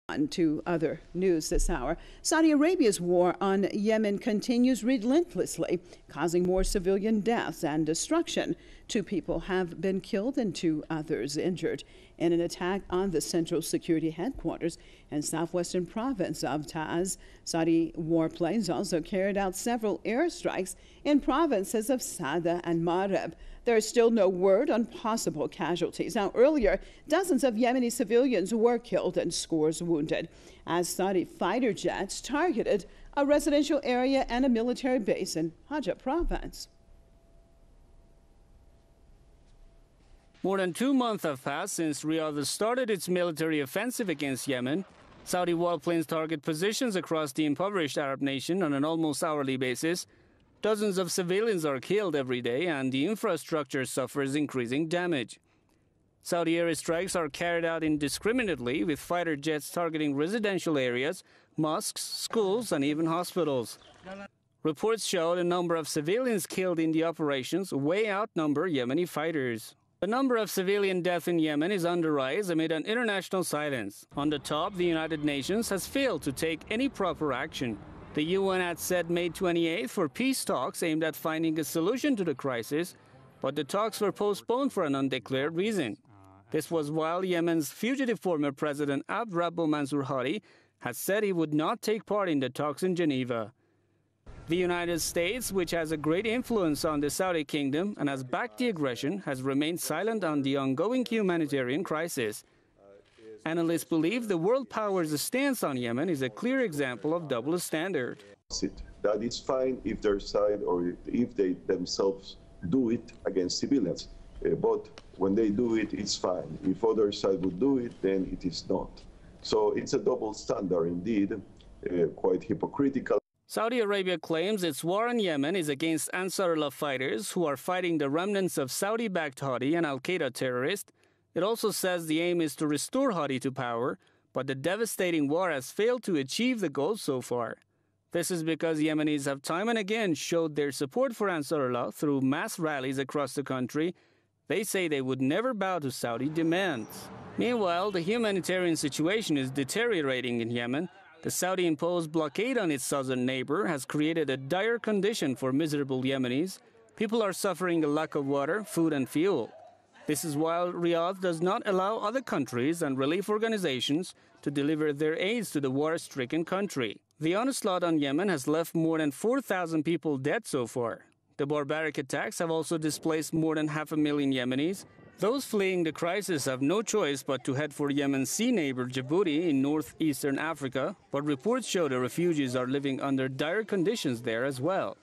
On to other news this hour. Saudi Arabia's war on Yemen continues relentlessly, causing more civilian deaths and destruction. 2 people have been killed and 2 others injured in an attack on the Central Security Headquarters in southwestern province of Taiz. Saudi warplanes also carried out several airstrikes in provinces of Sada and Marib. There is still no word on possible casualties. Now, earlier, dozens of Yemeni civilians were killed and scores wounded as Saudi fighter jets targeted a residential area and a military base in Hajj province. More than 2 months have passed since Riyadh started its military offensive against Yemen. Saudi warplanes target positions across the impoverished Arab nation on an almost hourly basis. Dozens of civilians are killed every day, and the infrastructure suffers increasing damage. Saudi airstrikes are carried out indiscriminately, with fighter jets targeting residential areas, mosques, schools, and even hospitals. Reports show the number of civilians killed in the operations way outnumber Yemeni fighters. The number of civilian deaths in Yemen is on the rise amid an international silence. On the top, the United Nations has failed to take any proper action. The UN had set May 28 for peace talks aimed at finding a solution to the crisis, but the talks were postponed for an undeclared reason. This was while Yemen's fugitive former president Abd Rabbo Mansour Hadi had said he would not take part in the talks in Geneva. The United States, which has a great influence on the Saudi kingdom and has backed the aggression, has remained silent on the ongoing humanitarian crisis. Analysts believe the world power's stance on Yemen is a clear example of double standard. That it's fine if their side or if they themselves do it against civilians. But when they do it, it's fine. If other side would do it, then it is not. So it's a double standard indeed, quite hypocritical. Saudi Arabia claims its war on Yemen is against Ansarullah fighters who are fighting the remnants of Saudi-backed Houthi and al-Qaeda terrorists. It also says the aim is to restore Hadi to power, but the devastating war has failed to achieve the goal so far. This is because Yemenis have time and again showed their support for Ansarullah through mass rallies across the country. They say they would never bow to Saudi demands. Meanwhile, the humanitarian situation is deteriorating in Yemen. The Saudi-imposed blockade on its southern neighbor has created a dire condition for miserable Yemenis. People are suffering a lack of water, food and fuel. This is while Riyadh does not allow other countries and relief organizations to deliver their aids to the war-stricken country. The onslaught on Yemen has left more than 4,000 people dead so far. The barbaric attacks have also displaced more than 500,000 Yemenis. Those fleeing the crisis have no choice but to head for Yemen's sea neighbor Djibouti in northeastern Africa, but reports show the refugees are living under dire conditions there as well.